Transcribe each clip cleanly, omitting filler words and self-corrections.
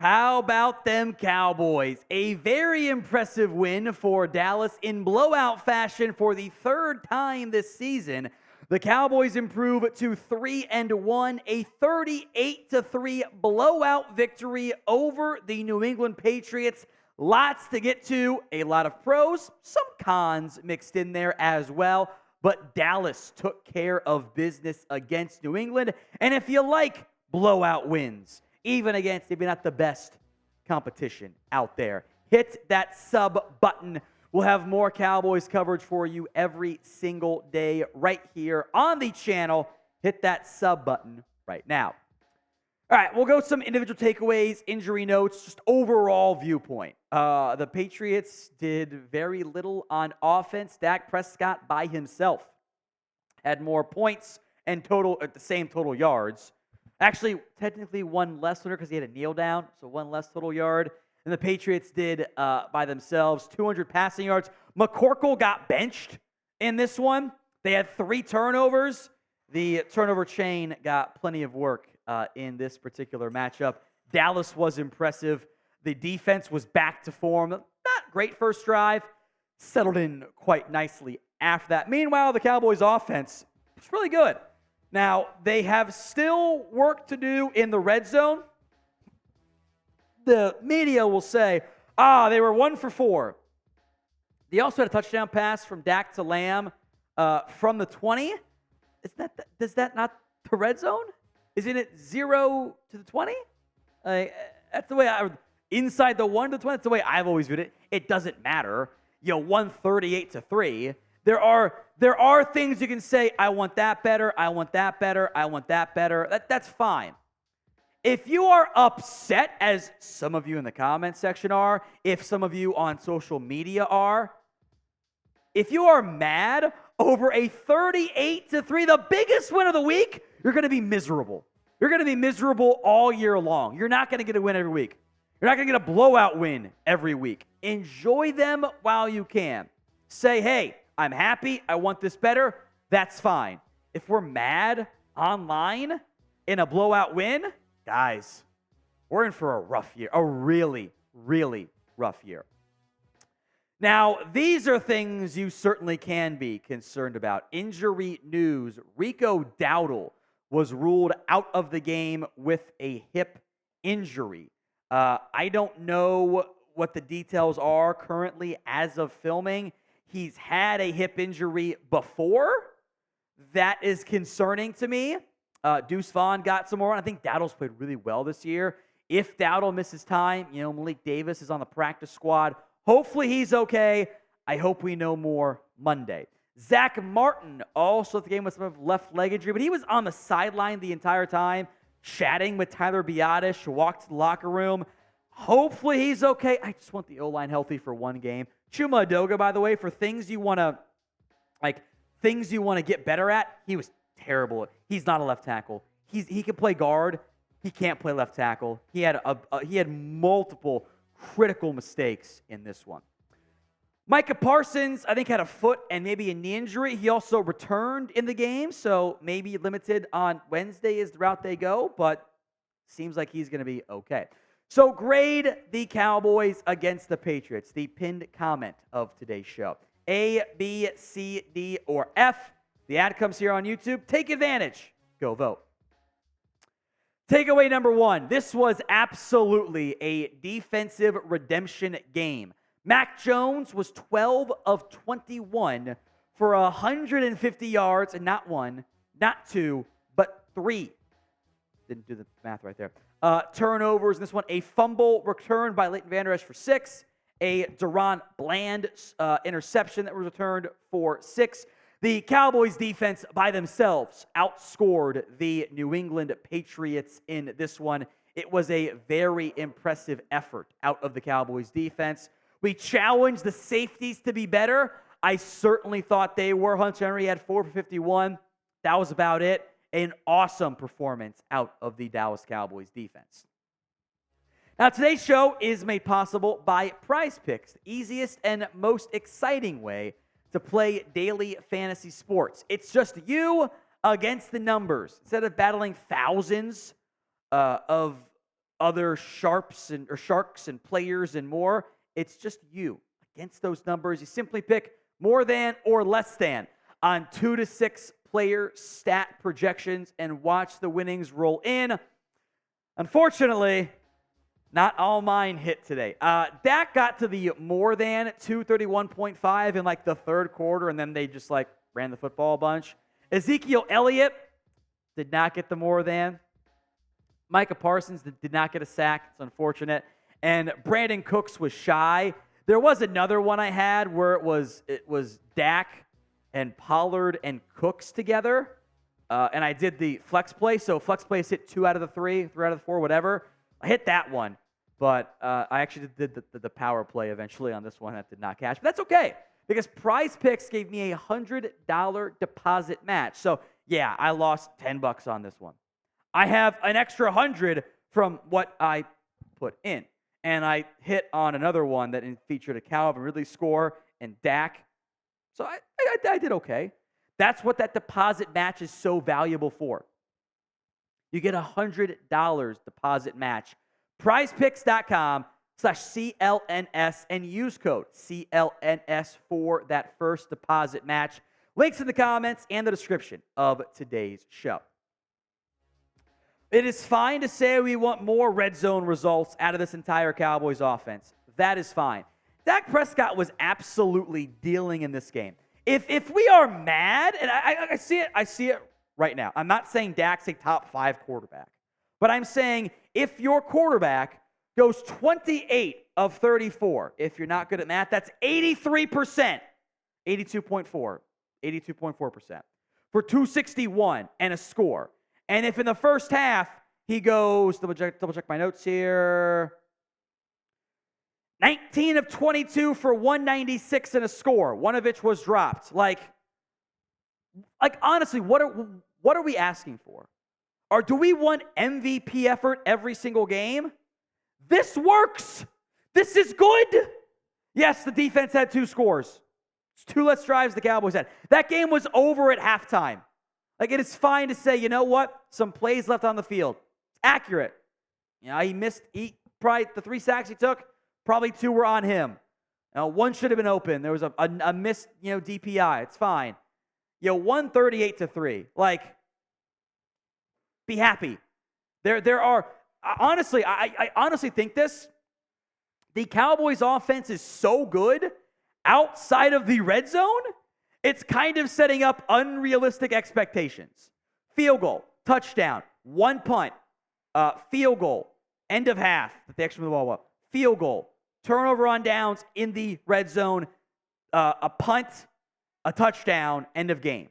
How about them Cowboys? A very impressive win for Dallas in blowout fashion for the third time this season. The Cowboys improve to 3-1, a 38-3 blowout victory over the New England Patriots. Lots to get to, a lot of pros, some cons mixed in there as well. But Dallas took care of business against New England. And if you like blowout wins, even against maybe not the best competition out there, hit that sub button. We'll have more Cowboys coverage for you every single day right here on the channel. Hit that sub button right now. All right, we'll go some individual takeaways, injury notes, just overall viewpoint. The Patriots did very little on offense. Dak Prescott by himself had more points and the same total yards. Actually, technically one less because he had a kneel down, so one less total yard. And the Patriots did by themselves 200 passing yards. McCorkle got benched in this one. They had 3 turnovers. The turnover chain got plenty of work in this particular matchup. Dallas was impressive. The defense was back to form. Not great first drive. Settled in quite nicely after that. Meanwhile, the Cowboys' offense was really good. Now, they have still work to do in the red zone. The media will say, they were 1 for 4. They also had a touchdown pass from Dak to Lamb from the 20. Is that not the red zone? Isn't it 0 to the 20? That's the way inside the 1 to the 20, that's the way I've always viewed it. It doesn't matter. 138-3. There are things you can say, I want that better, I want that better, I want that better. That's fine. If you are upset, as some of you in the comment section are, if some of you on social media are, if you are mad over a 38-3, the biggest win of the week, you're going to be miserable. You're going to be miserable all year long. You're not going to get a win every week. You're not going to get a blowout win every week. Enjoy them while you can. Say, hey, I'm happy. I want this better. That's fine. If we're mad online in a blowout win, guys, we're in for a rough year. A really, really rough year. Now, these are things you certainly can be concerned about. Injury news. Rico Dowdle was ruled out of the game with a hip injury. I don't know what the details are currently as of filming. He's had a hip injury before. That is concerning to me. Deuce Vaughn got some more. I think Dowdle's played really well this year. If Dowdle misses time, Malik Davis is on the practice squad. Hopefully he's okay. I hope we know more Monday. Zack Martin also at the game with some left leg injury, but he was on the sideline the entire time, chatting with Tyler Biadasz, walked to the locker room. Hopefully he's okay. I just want the O-line healthy for one game. Chuma Edoga, by the way, for things you want to get better at, he was terrible. He's not a left tackle. He can play guard. He can't play left tackle. He had multiple critical mistakes in this one. Micah Parsons, I think, had a foot and maybe a knee injury. He also returned in the game, so maybe limited on Wednesday is the route they go, but seems like he's going to be okay. So grade the Cowboys against the Patriots, the pinned comment of today's show. A, B, C, D, or F. The ad comes here on YouTube. Take advantage. Go vote. Takeaway number 1. This was absolutely a defensive redemption game. Mac Jones was 12 of 21 for 150 yards, and not 1, not 2, but 3. Didn't do the math right there. Turnovers in this one. A fumble returned by Leighton Vander Esch for 6. A Daron Bland interception that was returned for 6. The Cowboys defense by themselves outscored the New England Patriots in this one. It was a very impressive effort out of the Cowboys defense. We challenged the safeties to be better. I certainly thought they were. Hunter Henry had 4 for 51. That was about it. An awesome performance out of the Dallas Cowboys defense. Now, today's show is made possible by PrizePicks, the easiest and most exciting way to play daily fantasy sports. It's just you against the numbers. Instead of battling thousands of other sharks and players and more. It's just you against those numbers. You simply pick more than or less than on 2 to 6 player stat projections and watch the winnings roll in. Unfortunately, not all mine hit today. Dak got to the more than 231.5 in like the third quarter, and then they just like ran the football a bunch. Ezekiel Elliott did not get the more than. Micah Parsons did not get a sack. It's unfortunate. And Brandon Cooks was shy. There was another one I had where it was Dak and Pollard and Cooks together. And I did the flex play. So flex plays hit 2 out of the 3 out of the 4, whatever. I hit that one. But I actually did the power play eventually on this one. That did not cash. But that's okay, because PrizePicks gave me a $100 deposit match. So, yeah, I lost $10 on this one. I have an extra 100 from what I put in. And I hit on another one that featured a Calvin Ridley score and Dak. So I did okay. That's what that deposit match is so valuable for. You get a $100 deposit match. PrizePicks.com/CLNS and use code CLNS for that first deposit match. Links in the comments and the description of today's show. It is fine to say we want more red zone results out of this entire Cowboys offense. That is fine. Dak Prescott was absolutely dealing in this game. If we are mad, and I see it right now. I'm not saying Dak's a top 5 quarterback, but I'm saying if your quarterback goes 28 of 34, if you're not good at math, that's 83%, 82.4% for 261 and a score. And if in the first half he goes, double check my notes here, 19 of 22 for 196 and a score, one of which was dropped. Like honestly, what are we asking for? Or do we want MVP effort every single game? This works. This is good. Yes, the defense had 2 scores. It's 2 less drives the Cowboys had. That game was over at halftime. Like, it is fine to say, you know what? Some plays left on the field. It's accurate. You know, probably the 3 sacks he took, probably 2 were on him. Now, 1 should have been open. There was a missed, DPI. It's fine. 138-3. Like, be happy. There are, honestly, I honestly think this. The Cowboys offense is so good outside of the red zone, it's kind of setting up unrealistic expectations. Field goal, touchdown, 1 punt, field goal, end of half, that they actually move the ball up. Field goal, turnover on downs in the red zone, a punt, a touchdown, end of game.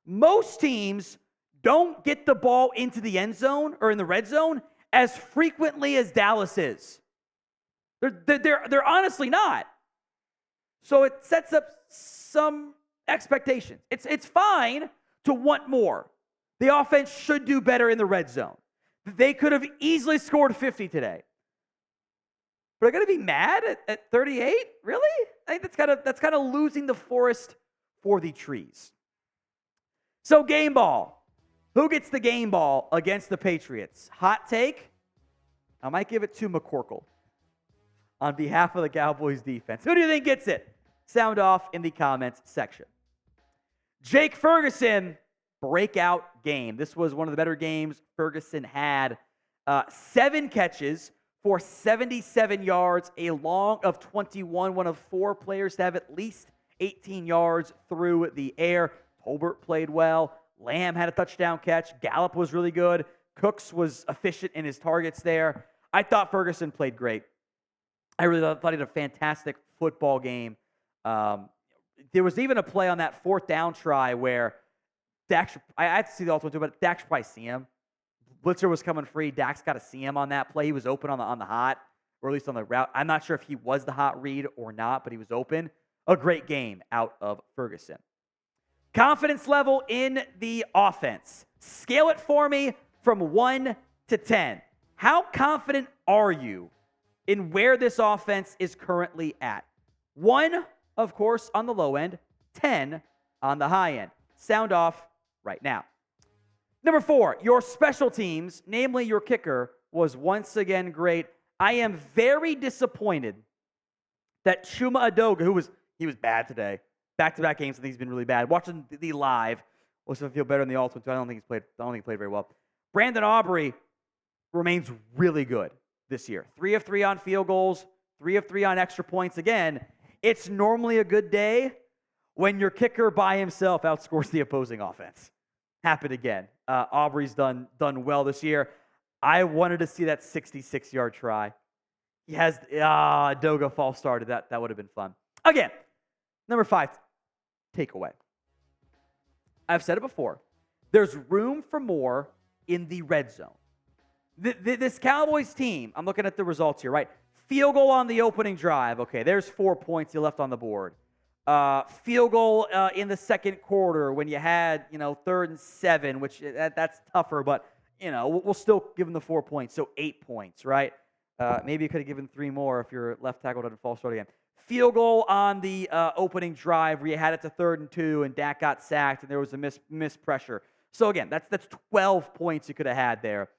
Most teams don't get the ball into the end zone or in the red zone as frequently as Dallas is. They're honestly not. So it sets up some expectations. It's fine to want more. The offense should do better in the red zone. They could have easily scored 50 today. But are going to be mad at 38? Really? I think that's kind of losing the forest for the trees. So game ball. Who gets the game ball against the Patriots? Hot take? I might give it to McCorkle on behalf of the Cowboys defense. Who do you think gets it? Sound off in the comments section. Jake Ferguson, breakout game. This was one of the better games Ferguson had. 7 catches for 77 yards, a long of 21, one of 4 players to have at least 18 yards through the air. Tolbert played well. Lamb had a touchdown catch. Gallup was really good. Cooks was efficient in his targets there. I thought Ferguson played great. I really thought he had a fantastic football game. There was even a play on that 4th down try where Dak, I have to see the ultimate too, but Dak should probably see him. Blitzer was coming free. Dak's got to see him on that play. He was open on the hot, or at least on the route. I'm not sure if he was the hot read or not, but he was open. A great game out of Ferguson. Confidence level in the offense. Scale it for me from 1 to 10. How confident are you in where this offense is currently at? 1, of course, on the low end. 10 on the high end. Sound off right now. Number 4, your special teams, namely your kicker, was once again great. I am very disappointed that Chuma Edoga, he was bad today. Back-to-back games, I think he's been really bad. Watching the live, also I feel better in the ultimate. I don't think he played very well. Brandon Aubrey remains really good this year. 3 of 3 on field goals, 3 of 3 on extra points. Again, it's normally a good day when your kicker by himself outscores the opposing offense. Happened again. Aubrey's done well this year. I wanted to see that 66-yard try. He has Edoga false started. That would have been fun. Again, number 5 takeaway. I've said it before. There's room for more in the red zone. This Cowboys team, I'm looking at the results here, right? Field goal on the opening drive. Okay, there's 4 points you left on the board. Field goal in the second quarter when you had, 3rd and 7, which that's tougher, but, we'll still give them the 4 points. So 8 points, right? Maybe you could have given 3 more if your left tackle doesn't false start again. Field goal on the opening drive where you had it to 3rd and 2 and Dak got sacked and there was a miss pressure. So again, that's 12 points you could have had there.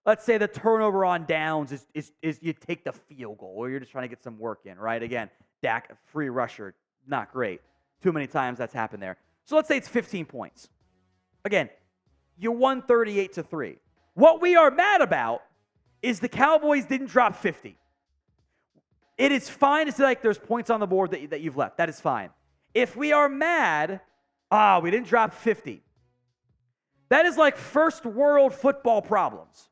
Let's say the turnover on downs is you take the field goal or you're just trying to get some work in, right? Again, Dak, a free rusher, not great. Too many times that's happened there. So let's say it's 15 points. Again, you won 38-3. What we are mad about is the Cowboys didn't drop 50. It is fine to say like there's points on the board that you've left. That is fine. If we are mad, we didn't drop 50. That is like first world football problems.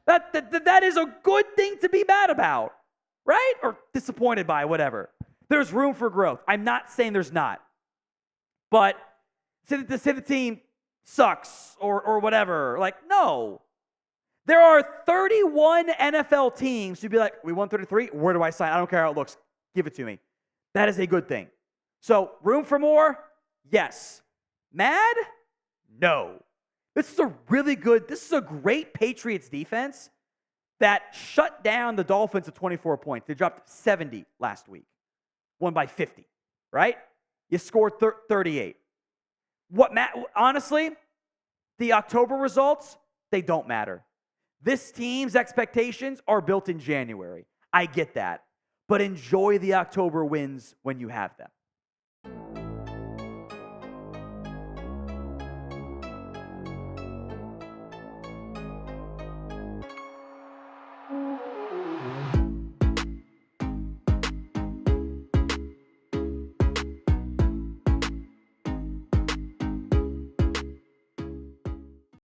That is a good thing to be mad about, right? Or disappointed by, whatever. There's room for growth. I'm not saying there's not. But say the team sucks or whatever. Like, no. There are 31 NFL teams who'd be like, we won 33. Where do I sign? I don't care how it looks. Give it to me. That is a good thing. So, room for more? Yes. Mad? No. This is a great Patriots defense that shut down the Dolphins at 24 points. They dropped 70 last week. Won by 50, right? You scored 38. Honestly, the October results, they don't matter. This team's expectations are built in January. I get that. But enjoy the October wins when you have them.